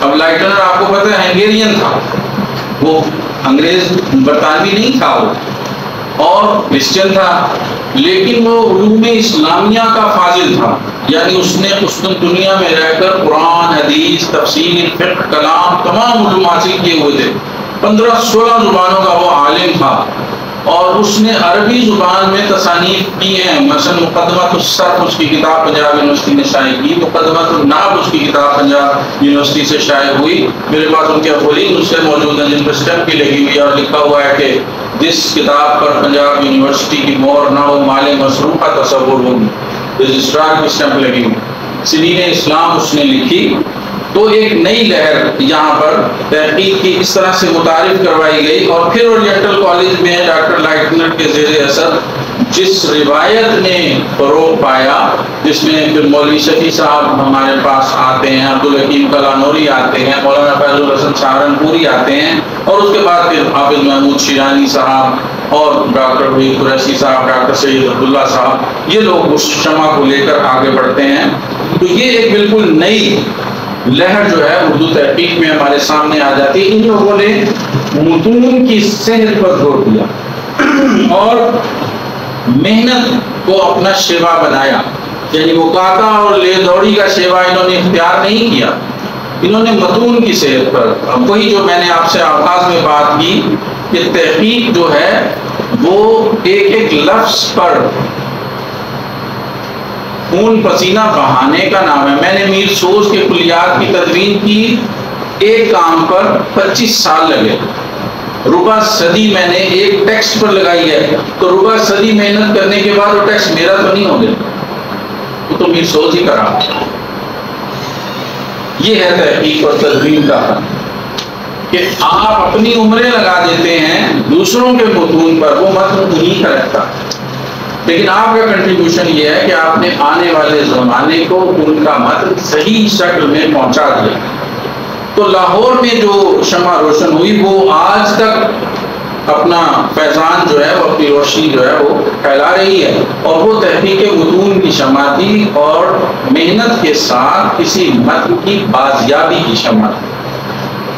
اب لائٹنر آپ کو پتہ ہے ہنگیرین تھا، وہ انگریز برطانوی نہیں تھا، وہ اور کرسچن تھا، لیکن وہ علوم اسلامیہ کا فاضل تھا، یعنی اس نے قسطنطنیہ میں رہ کر قرآن، حدیث، تفسیر، فقہ، کلام تمام علوم حاصل کیے ہوئے تھے، 15-16 زبانوں کا وہ عالم تھا، اور اس نے عربی زبان میں تصانیف کی ہیں، مثلا مقدمۃ الصرف اس کی کتاب پنجاب یونیورسٹی نے شائع کی، مقدمۃ النحو اس کی کتاب پنجاب یونیورسٹی سے شائع ہوئی۔ میرے پاس ان کے اولین نسخے موجود ہیں جن پر اسٹیمپ بھی لگی ہوئی ہے اور لکھا ہوا ہے کہ جس کتاب پر پنجاب یونیورسٹی کی مور نہ ہو مال مصروف کا تصور ہوگی، رجسٹرار کی اسٹیمپ لگی ہوئی، سنین اسلام اس نے لکھی۔ تو ایک نئی لہر یہاں پر تحقیق کی اس طرح سے متعارف کروائی گئی، اور پھر اورینٹل کالج میں ڈاکٹر لائٹنر کے زیر اثر جس روایت نے فروغ پایا، جس میں پھر مولوی شفیع صاحب ہمارے پاس آتے ہیں، عبدالحکیم کلانوری آتے ہیں، مولانا فیض الحسن سہارنپوری آتے ہیں، اور اس کے بعد پھر حافظ محمود شیرانی صاحب اور ڈاکٹر وحید قریشی صاحب، ڈاکٹر سید عبداللہ صاحب، یہ لوگ اس شمع کو لے کر آگے بڑھتے ہیں۔ تو یہ ایک بالکل نئی لہر جو ہے اردو تحقیق میں ہمارے سامنے آ جاتی ہے۔ ان لوگوں نے متون کی صحت پر زور دیا اور محنت کو اپنا شیوا بنایا، یعنی وقاتا اور لے دوڑی کا شیوا انہوں نے اختیار نہیں کیا، انہوں نے متون کی صحت پر، وہی جو میں نے آپ سے آغاز میں بات کی کہ تحقیق جو ہے وہ ایک ایک لفظ پر خون پسینہ بہانے کا نام ہے۔ میں نے میر سوز کے کلیات کی تدوین کی، ایک کام پر 25 سال لگے، ربع صدی میں نے ایک ٹیکسٹ پر لگائی ہے، تو ربع صدی محنت کرنے کے بعد وہ ٹیکسٹ میرا تو نہیں ہو گیا، وہ تو میر سوز ہی کرا۔ یہ ہے تحقیق اور تدوین کا فن کہ آپ اپنی عمریں لگا دیتے ہیں دوسروں کے متون پر، وہ متن انہیں کا رہتا، لیکن آپ کا کنٹریبیوشن یہ ہے کہ آپ نے آنے والے زمانے کو ان کا متن صحیح شکل میں پہنچا دیا۔ تو لاہور میں جو شمع روشن ہوئی وہ آج تک اپنا فیضان جو ہے، وہ اپنی روشنی جو ہے وہ پھیلا رہی ہے، اور وہ تحقیق متون کی شمع تھی اور محنت کے ساتھ کسی متن کی بازیابی کی شمع تھی۔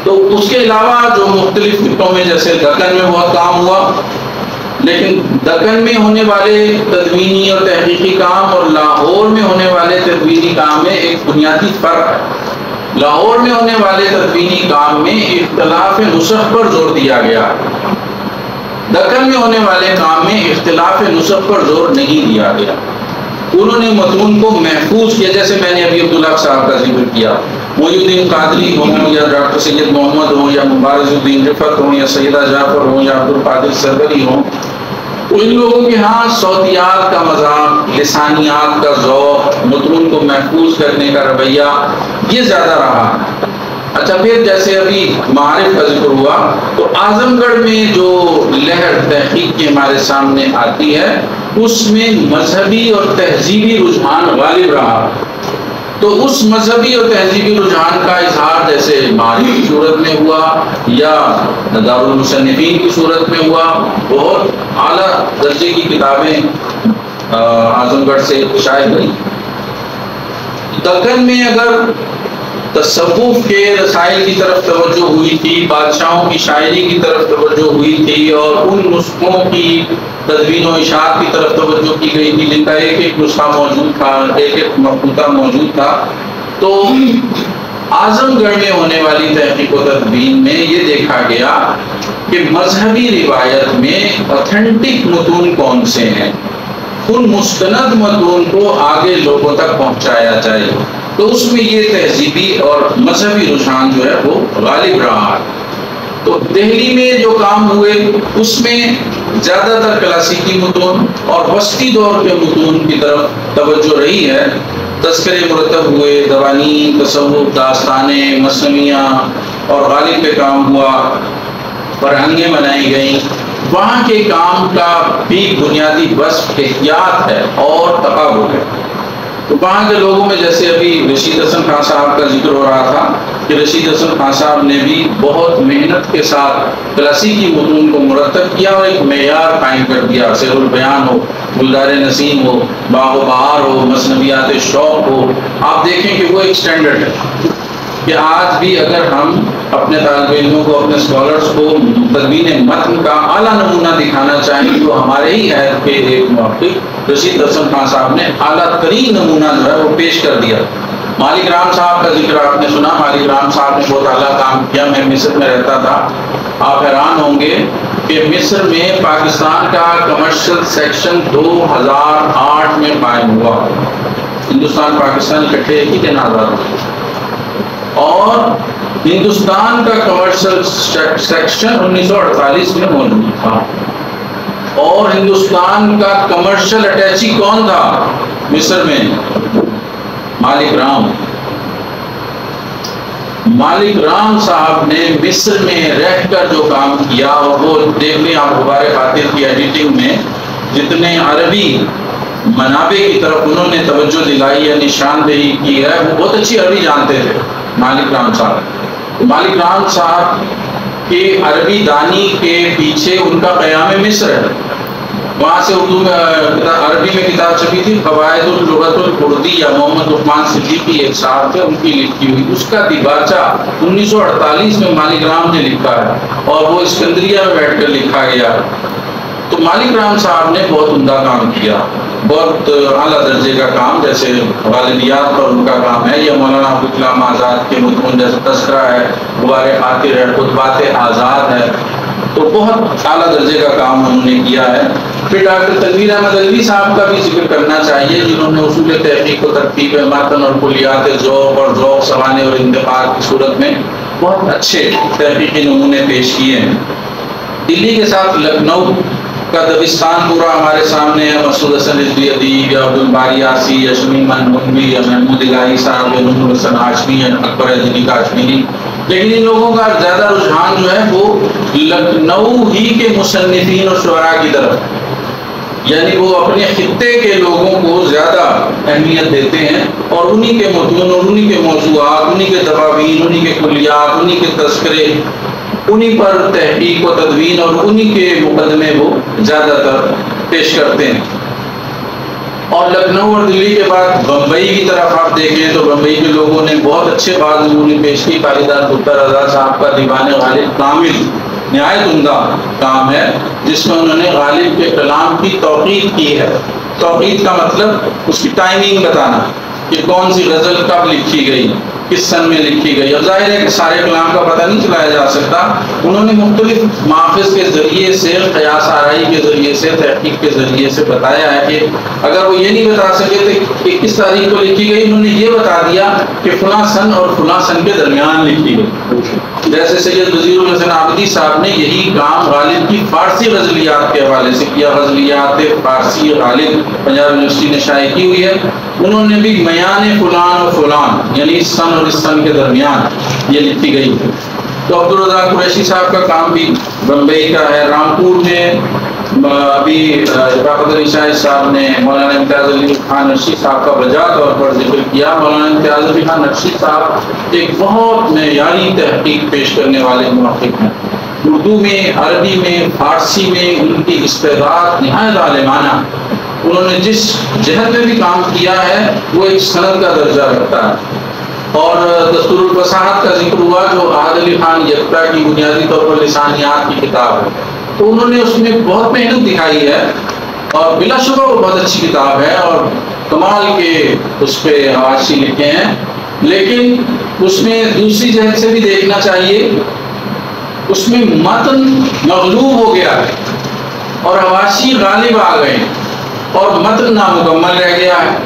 تو اس کے علاوہ جو مختلف خطوں میں، جیسے دکن میں بہت کام ہوا، لیکن دکن میں ہونے والے تدوینی اور تحقیقی کام اور لاہور میں ہونے والے تدوینی کام میں ایک بنیادی فرق ہے۔ لاہور میں ہونے والے تدوینی کام میں اختلاف نسخ پر زور دیا گیا، دکن میں ہونے والے کام میں اختلاف نسخ پر زور نہیں دیا گیا۔ انہوں نے متون کو محفوظ کیا، جیسے میں نے ابھی عبداللہ صاحب کا ذکر کیا، محی الدین قادری ہوں یا ڈاکٹر سید محمد ہوں یا مبارز الدین رفعت ہوں یا سیدہ جعفر ہوں یا عبدالقادر سروری ہوں، ان لوگوں کے ہاں صوتیات کا مذاق، لسانیات کا ذوق، متون کو محفوظ کرنے کا رویہ یہ زیادہ رہا۔ اچھا، پھر جیسے ابھی معارف کا ذکر ہوا، تو اعظم گڑھ میں جو لہر تحقیق کی ہمارے سامنے آتی ہے اس میں مذہبی اور تہذیبی رجحان غالب رہا۔ تو اس مذہبی اور تہذیبی رجحان کا اظہار جیسے معارف کی صورت میں ہوا یا دارالمصنفین کی صورت میں ہوا، بہت اعلیٰ درجے کی کتابیں اعظم گڑھ سے شائع ہوئی۔ دکن میں اگر تصوف کے رسائل کی طرف توجہ ہوئی تھی، بادشاہوں کی شاعری کی طرف توجہ ہوئی تھی، اور ان نسخوں کی تدوین و اشاعت کی طرف توجہ کی گئی تھی جن کا ایک ایک نسخہ موجود تھا، ایک ایک مفہوم موجود تھا، تو اعظم گڑھ میں ہونے والی تحقیق و تدوین میں یہ دیکھا گیا کہ مذہبی روایت میں اوتھینٹک متون کون سے ہیں، ان مستند متون کو آگے لوگوں تک پہنچایا جائے۔ تو اس میں یہ تہذیبی اور مذہبی رجحان جو ہے وہ غالب رہا۔ تو دہلی میں جو کام ہوئے اس میں زیادہ تر کلاسیکی متون اور وسطی دور کے متون کی طرف توجہ رہی ہے۔ تذکرے مرتب ہوئے، دیوانی، تصوف، داستانیں، مثنویاں اور غالب پہ کام ہوا، فرہنگیں بنائی گئیں۔ وہاں کے کام کا بھی بنیادی وصف احتیاط ہے اور تقابل ہے۔ تو وہاں کے لوگوں میں جیسے ابھی رشید حسن خان صاحب کا ذکر ہو رہا تھا کہ رشید حسن خان صاحب نے بھی بہت محنت کے ساتھ کلاسیکی متون کو مرتب کیا اور ایک معیار قائم کر دیا، سیر البیان ہو، گلزار نسیم ہو، باغ و بہار ہو، مثنویات شوق ہو۔ آپ دیکھیں کہ وہ ایک سٹینڈرڈ ہے کہ آج بھی اگر ہم اپنے طالب علموں کو، اپنے اسکالرس کو تدوین متن کا اعلیٰ نمونہ دکھانا چاہیں تو ہمارے ہی عہد کے ایک محقق رشید حسن خان صاحب نے اعلیٰ ترین نمونہ جو ہے وہ پیش کر دیا۔ مالک رام صاحب کا ذکر آپ نے سنا، مالک رام صاحب نے بہت اعلیٰ کام کیا۔ میں مصر میں رہتا تھا، آپ حیران ہوں گے کہ مصر میں پاکستان کا کمرشل سیکشن 2008 میں قائم ہوا۔ ہندوستان پاکستان اکٹھے ہی کے ناظر، اور ہندوستان کا کمرشل سیکشن 1948 میں موجود تھا، اور ہندوستان کا کمرشل اٹیچی کون تھا مصر میں؟ مالک رام۔ مالک رام صاحب نے مصر میں رہ کر جو کام کیا، اور وہ دیکھ لیں آپ غبار خاطر کی ایڈیٹنگ میں جتنے عربی منابع کی طرف انہوں نے توجہ دلائی یا نشاندہی کی ہے، وہ بہت اچھی عربی جانتے تھے مالک رام صاحب۔ مالک رام صاحب کے عربی دانی کے پیچھے ان کا قیام مصر ہے، وہاں سے اردو میں عربی میں کتاب چھپی تھی قواعد اللغت الکردی، یا محمد لقمان صدیقی ایک صاحب تھے ان کی لکھی ہوئی، اس کا دیباچہ 1948 میں مالک رام نے لکھا ہے، اور وہ اسکندریہ میں بیٹھ کر لکھا گیا۔ تو مالک رام صاحب نے بہت عمدہ کام کیا، بہت اعلیٰ درجے کا کام، جیسے غالبیات پر ان کا کام ہے، یا مولانا ابوالکلام آزاد کے متون جیسے تذکرہ ہے، غبار خاطر ہے، خطبات آزاد ہے، تو بہت اعلیٰ درجے کا کام انہوں نے کیا ہے۔ پھر ڈاکٹر تنویر احمد علوی صاحب کا بھی ذکر کرنا چاہیے، جنہوں نے اصول تحقیق و ترتیب متن اور کلیات ذوق اور ذوق سوانے اور انتقال کی صورت میں بہت اچھے تحقیقی نمونے پیش کیے ہیں۔ دلی کے ساتھ لکھنؤ کا دبستان پورا ہمارے سامنے ہے، مسعود حسن رضوی ادیب، یا عبد الباری آسی، یا شمیمن منوی، یا محمود الہی صاحب، یا نور الحسن ہاشمی، یا اکبر دلی کاشمیری، لیکن ان لوگوں کا زیادہ رجحان جو ہے وہ لکھنؤ ہی کے مصنفین اور شعراء کی طرف، یعنی وہ اپنے خطے کے لوگوں کو زیادہ اہمیت دیتے ہیں، اور انہی کے متون اور انہی کے موضوعات، انہی کے دواوین، انہی کے کلیات، انہی کے تذکرے، انہی پر تحقیق و تدوین اور انہی کے مقدمے وہ زیادہ تر پیش کرتے ہیں۔ اور لکھنؤ اور دلی کے بعد بمبئی کی طرف آپ دیکھیں تو بمبئی کے لوگوں نے بہت اچھے بعض نمونے پیش کی۔ خالیدار بختر رضا صاحب کا دیوان غالب کامل نہایت عمدہ کام ہے، جس میں انہوں نے غالب کے کلام کی توقیت کی ہے۔ توقیت کا مطلب اس کی ٹائمنگ بتانا کہ کون سی غزل کب لکھی گئی، کس سن میں لکھی گئی۔ اب ظاہر ہے کہ سارے کلام کا پتہ نہیں چلایا جا سکتا، انہوں نے مختلف ماخذ کے ذریعے سے، قیاس آرائی کے ذریعے سے، تحقیق کے ذریعے سے بتایا ہے کہ اگر وہ یہ نہیں بتا سکے تھے کہ کس تاریخ کو لکھی گئی، انہوں نے یہ بتا دیا کہ فلاں سن اور فلاں سن کے درمیان لکھی گئی۔ جیسے سید وزیر الحسن عابدی صاحب نے یہی کام غالب کی فارسی غزلیات کے حوالے سے کیا، غزلیات فارسی غالب پنجاب یونیورسٹی نے شائع کی ہوئی ہے۔ انہوں نے بھی میان فلان و فلان، یعنی اس سن اور اس سن کے درمیان یہ لکھی گئی۔ تو عبدالرزاق قریشی صاحب کا کام بھی بمبئی کا ہے۔ رامپور میں ابھی رفعت علی شاہ صاحب نے مولانا امتیاز علی خان نقشی صاحب کا وجہ طور پر ذکر کیا۔ مولانا امتیاز علی خان نقشی صاحب ایک بہت معیاری تحقیق پیش کرنے والے محقق ہیں، اردو میں، عربی میں، فارسی میں ان کی استعداد نہایت عالمانہ، انہوں نے جس جہت میں بھی کام کیا ہے وہ ایک سند کا درجہ رکھتا ہے۔ اور دستور الفصاحت کا ذکر ہوا جو احد علی خان یکتا کی بنیادی طور پر لسانیات کی کتاب ہے، تو انہوں نے اس میں بہت محنت دکھائی ہے، اور بلا شبہ وہ بہت اچھی کتاب ہے اور کمال کے اس پہ حواشی لکھے ہیں، لیکن اس میں دوسری جہت سے بھی دیکھنا چاہیے، اس میں متن مغلوب ہو گیا ہے اور حواشی غالب آ گئے اور متن نامکمل رہ گیا ہے۔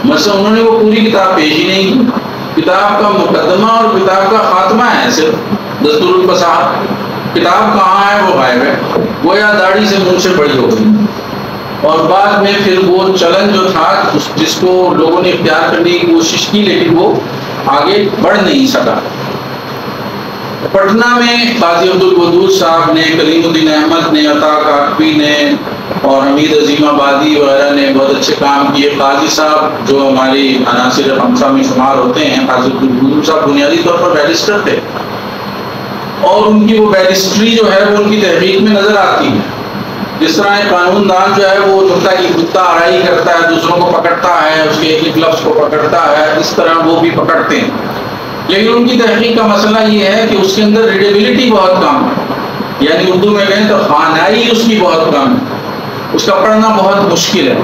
مثلا انہوں نے وہ پوری کتاب پیش ہی نہیں کی، کتاب کا مقدمہ اور کتاب کا خاتمہ ہے صرف دستور الفصاحت، کتاب کہاں ہے وہ غائب ہے، گویا داڑھی سے منہ سے بڑی ہو گئی۔ اور بعد میں پھر وہ چلن جو تھا جس کو لوگوں نے اختیار کرنے کی کوشش کی، لیکن وہ آگے بڑھ نہیں سکا۔ پٹنہ میں قاضی عبدالودود صاحب نے، کلیم الدین احمد نے، عطا کاکوی نے اور حمید عظیم آبادی وغیرہ نے بہت اچھے کام کیے۔ قاضی صاحب جو ہماری عناصر خمسہ میں شمار ہوتے ہیں، قاضی عبدالودود صاحب بنیادی طور پر بیرسٹر تھے، اور ان کی وہ بیرسٹری جو ہے وہ ان کی تحقیق میں نظر آتی ہے۔ جس طرح ایک قانون دان جو ہے وہ نقطہ کی خطہ آرائی کرتا ہے، دوسروں کو پکڑتا ہے، اس کے ایک لفظ کو پکڑتا ہے، اس طرح وہ بھی پکڑتے ہیں، لیکن ان کی تحقیق کا مسئلہ یہ ہے کہ اس کے اندر ریڈیبلٹی بہت کم ہے، یعنی اردو میں کہیں تو خوانائی اس کی بہت کم ہے، اس کا پڑھنا بہت مشکل ہے،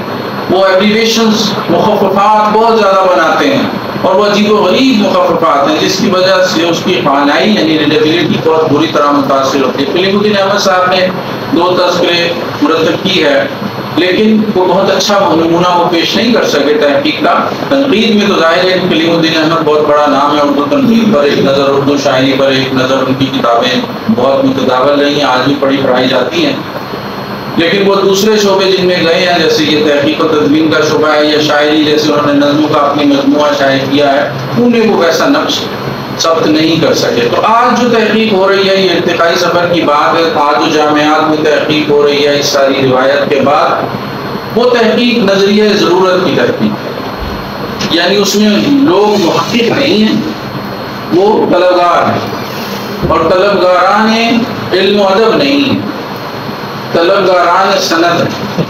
وہ ایبریویشنز، مخففات بہت زیادہ بناتے ہیں، اور وہ عجیب و غریب مخففات ہیں، جس کی وجہ سے اس کی خوانائی یعنی ریڈیبلٹی بہت بری طرح متاثر ہوتی ہے۔ کلیم الدین احمد صاحب نے 2 تذکرے مرتب کی ہے، لیکن وہ بہت اچھا نمونہ وہ پیش نہیں کر سکے تحقیق کا۔ تنقید میں تو ظاہر ہے کہ کلیم الدین احمد بہت بڑا نام ہے، اردو تنقید پر ایک نظر، اردو شاعری پر ایک نظر، ان کی کتابیں بہت متداول رہی ہیں، آج بھی پڑھی پڑھائی جاتی ہیں، لیکن وہ دوسرے شعبے جن میں گئے ہیں، جیسے یہ تحقیق و تدوین کا شعبہ ہے، یا شاعری جیسے انہوں نے نظموں کا اپنی مجموعہ شائع کیا ہے، انہیں وہ ویسا نقش ثبت نہیں کر سکے. تو آج جو تحقیق ہو رہی ہے یہ ارتقائی سفر کی بات ہے. آج جو جامعات میں تحقیق ہو رہی ہے اس ساری روایت کے بعد وہ تحقیق نظریہ ضرورت کی تحقیق ہے. یعنی اس میں لوگ محقق نہیں ہیں، وہ طلبگار ہیں، اور طلبگاران علم و ادب نہیں ہیں، طلبگاران سند ہیں.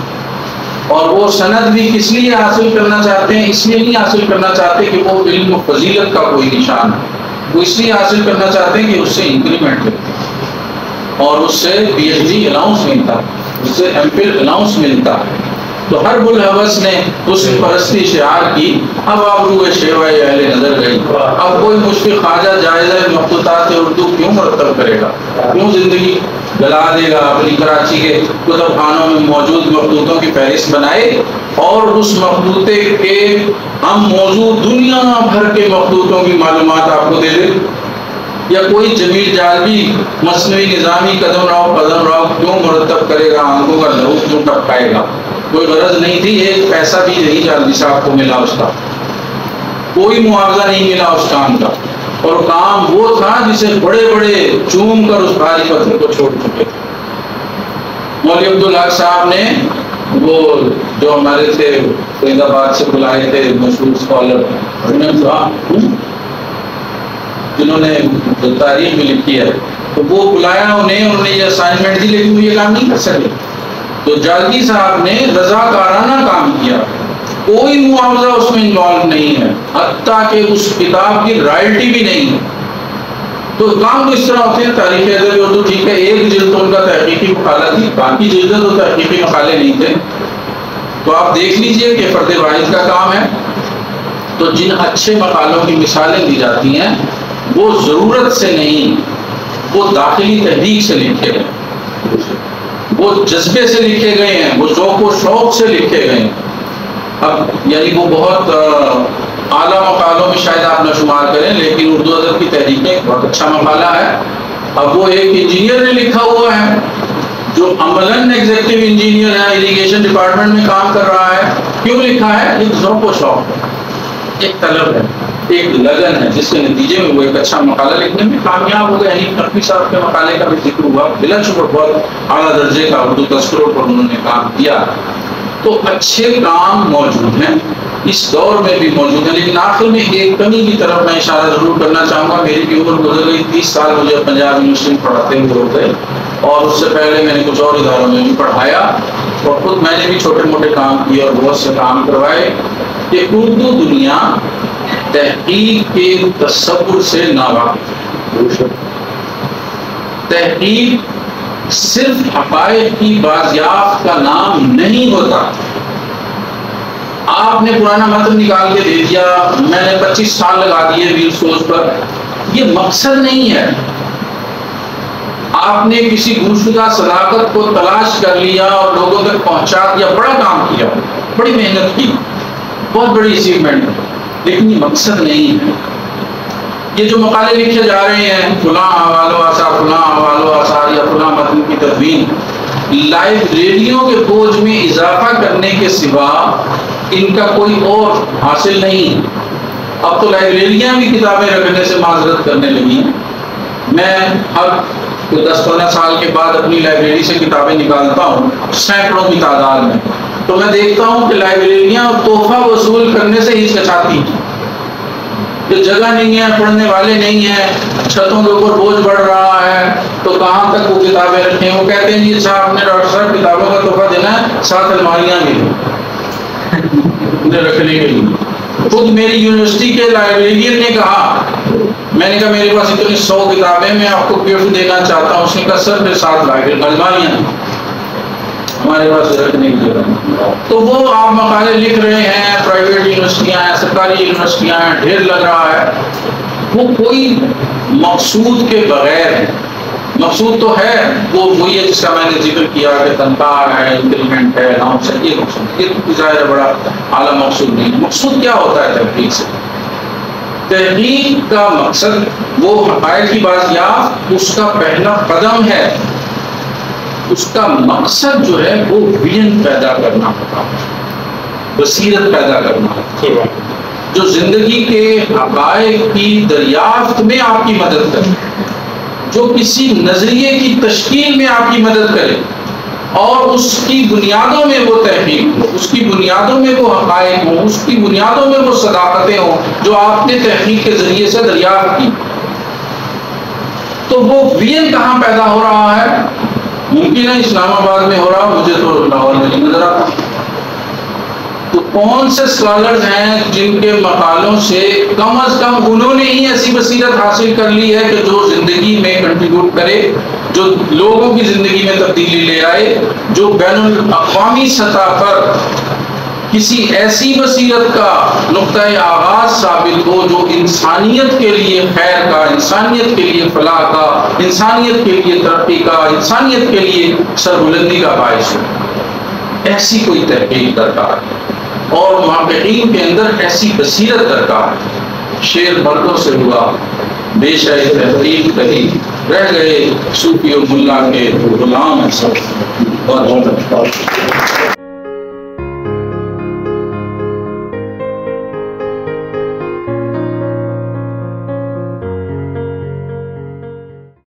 اور وہ سند بھی کس لیے حاصل کرنا چاہتے ہیں؟ اس لیے نہیں حاصل کرنا چاہتے کہ وہ علم و فضیلت کا کوئی نشان ہے. وہ اس لیے حاصل کرنا چاہتے ہیں کہ اس سے انکریمنٹ ملتا ہے، اور اس سے پی ایچ ڈی الاؤنس ملتا ہے، اس سے ایم فل الاؤنس ملتا ہے. تو ہر بلحوث نے حسن پرستی شعار کی، اب آبروئے شیوہ اہل نظر گئی. اب کوئی مشفق خواجہ جائزہ مخطوطات اردو کیوں مرتب کرے گا؟ کیوں زندگی گلا دے گا؟ اپنی کراچی کے کتب خانوں میں موجود مخطوطوں کی فہرست بنائے اور اس مخطوطے کے ہم موضوع دنیا بھر کے مخطوطوں کی معلومات آپ کو دے دیں. یا کوئی جمیل جالبی مصنوعی نظامی قدم راؤ کیوں مرتب کرے گا؟ آنکھوں کا لہو کیوں ٹپکائے گا؟ کوئی غرض نہیں تھی، ایک پیسہ بھی نہیں جالبی صاحب کو ملا، اس کا کوئی معاوضہ نہیں ملا اس کام کا. اور کام وہ تھا جسے بڑے بڑے چوم کر اس بھاری پتھر کو چھوڑ چکے. مولوی عبدالحق صاحب نے وہ جو ہمارے تھے فرید آباد سے بلائے تھے مشہور اسکالر جنہوں نے تاریخ میں لکھی ہے، تو وہ بلایا انہوں نے یہ اسائنمنٹ دی، لیکن وہ یہ کام نہیں کر سکے. تو جالگی صاحب نے رضاکارانہ کام کیا، کوئی معاوضہ اس میں انوالو نہیں ہے، حتیٰ کہ اس کتاب کی رائلٹی بھی نہیں ہے. تو کام تو اس طرح ہوتے ہیں. تاریخ ادب اردو ٹھیک ہے، ایک جلد تو ان کا تحقیقی مقالہ تھی، باقی جلدیں تو تحقیقی مقالے نہیں تھے. تو آپ دیکھ لیجئے کہ فرد واحد کا کام ہے. تو جن اچھے مقالوں کی مثالیں دی جاتی ہیں وہ ضرورت سے نہیں، وہ داخلی تحریک سے لکھے گئے، وہ جذبے سے لکھے گئے ہیں، وہ ذوق و شوق سے لکھے گئے ہیں. اب یعنی وہ بہت اعلیٰ مقالوں میں شاید آپ نہ شمار کریں، لیکن اردو ادب کی تحریک میں ایک بہت اچھا مقالہ ہے. اب وہ ایک انجینئر نے لکھا ہوا ہے جو عملاً ایگزیکٹو انجینئر ہے، اریگیشن ڈپارٹمنٹ میں کام کر رہا ہے. کیوں لکھا ہے؟ ایک ذوق و شوق ہے، ایک طلب ہے، ایک لگن ہے، جس کے نتیجے میں وہ ایک اچھا مقالہ لکھنے میں کامیاب ہو گئے. حنیف نقوی صاحب کے مقالے کا بھی ذکر ہوا، بلا شبہ بہت اعلیٰ درجے کا اردو تذکروں پر انہوں نے کام کیا. تو اچھے کام موجود ہیں، اس دور میں بھی موجود ہیں. لیکن آخر میں ایک کمی کی طرف میں اشارہ ضرور کرنا چاہوں گا. میری بھی عمر گزر گئی، 30 سال مجھے پنجاب یونیورسٹی میں پڑھاتے ہوئے ہو گئے، اور اس سے پہلے میں نے کچھ اور اداروں میں بھی پڑھایا، اور خود میں نے بھی چھوٹے موٹے کام کیے اور بہت سے کام کروائے. کہ اردو دنیا تحقیق کے تصور سے ناواقف. تحقیق صرف حقائق کی بازیافت کا نام نہیں ہوتا. آپ نے پرانا متن نکال کے دے دیا، میں نے 25 سال لگا دیے ویل سوچ پر، یہ مقصد نہیں ہے. آپ نے کسی گمشدہ صداقت کو تلاش کر لیا اور لوگوں تک پہنچا دیا، بڑا کام کیا، بڑی محنت کی، بہت بڑی اچیومنٹ، لیکن یہ مقصد نہیں ہے. یہ جو مقالے لکھے جا رہے ہیں، فلاں حوالو آثار، فلاں حوالو آثار یا فلاں متن کی تدوین، لائبریریوں کے بوجھ میں اضافہ کرنے کے سوا ان کا کوئی اور حاصل نہیں. اب تو لائبریریاں بھی کتابیں رکھنے سے معذرت کرنے لگی ہیں. میں اب 10-15 سال کے بعد اپنی لائبریری سے کتابیں نکالتا ہوں سینکڑوں کی تعداد میں، تو میں دیکھتا ہوں کہ لائبریریاں تحفہ وصول کرنے سے ہچکچاتی ہیں. کہ جگہ نہیں ہے، پڑھنے والے نہیں ہیں، چھتوں کے اوپر بوجھ بڑھ رہا ہے، تو کہاں تک وہ کتابیں رکھیں. وہ کہتے ہیں جی اچھا آپ نے ڈاکٹر صاحب کتابوں کا تحفہ دینا ہے، 7 الماریاں بھی انہیں رکھنے کے لیے. خود میری یونیورسٹی کے لائبریرین نے کہا، میں نے کہا میرے پاس اتنی 100 کتابیں میں آپ کو گفٹ دینا چاہتا ہوں. اس نے کہا سر پھر 7 الماریاں ہمارے پاس رکھنے کی جگہ. تو وہ آپ مقالے لکھ رہے ہیں، پرائیویٹ یونیورسٹیاں ہیں، سرکاری یونیورسٹیاں ہیں، ڈھیر لگ رہا ہے. وہ کوئی مقصود کے بغیر ہے. مقصود تو ہے وہ وہی ہے جس کا میں نے ذکر کیا کہ تنخواہ ہے، انکریمنٹ ہے، یہ مقصود، یہ تو ظاہر ہے بڑا اعلیٰ مقصود نہیں. مقصود کیا ہوتا ہے تحقیق سے؟ تحقیق کا مقصد وہ حقائق کی بازیافت اس کا پہلا قدم ہے. اس کا مقصد جو ہے وہ ویژن پیدا کرنا ہوتا ہے، بصیرت پیدا کرنا ہوتا ہے. جو زندگی کے حقائق کی دریافت میں آپ کی مدد کرے، جو کسی نظریے کی تشکیل میں آپ کی مدد کرے اور اس کی بنیادوں میں وہ تحقیق ہو، اس کی بنیادوں میں وہ حقائق ہوں، اس کی بنیادوں میں وہ صداقتیں ہوں جو آپ نے تحقیق کے ذریعے سے دریافت کی۔ تو وہ وین کہاں پیدا ہو رہا ہے؟ ممکن ہے اسلام آباد میں ہو رہا، مجھے تو لاہور میں نہیں نظر آتا۔ تو کون سے اسکالرز ہیں جن کے مقالوں سے کم از کم انہوں نے ہی ایسی بصیرت حاصل کر لی ہے کہ جو زندگی میں کنٹریبیوٹ کرے، جو لوگوں کی زندگی میں تبدیلی لے آئے، جو بین الاقوامی سطح پر کسی ایسی بصیرت کا نقطۂ آغاز ثابت ہو جو انسانیت کے لیے خیر کا، انسانیت کے لیے فلاح کا، انسانیت کے لیے ترقی کا، انسانیت کے لیے سربلندی کا باعث ہو؟ ایسی کوئی تحقیق درکار ہے اور محققین کے اندر ایسی بصیرت درکار ہے۔ شعر مردوں سے ہوا، بے شک تحقیق کہی، رہ گئے صوفی و ملا کے غلام ہیں سب۔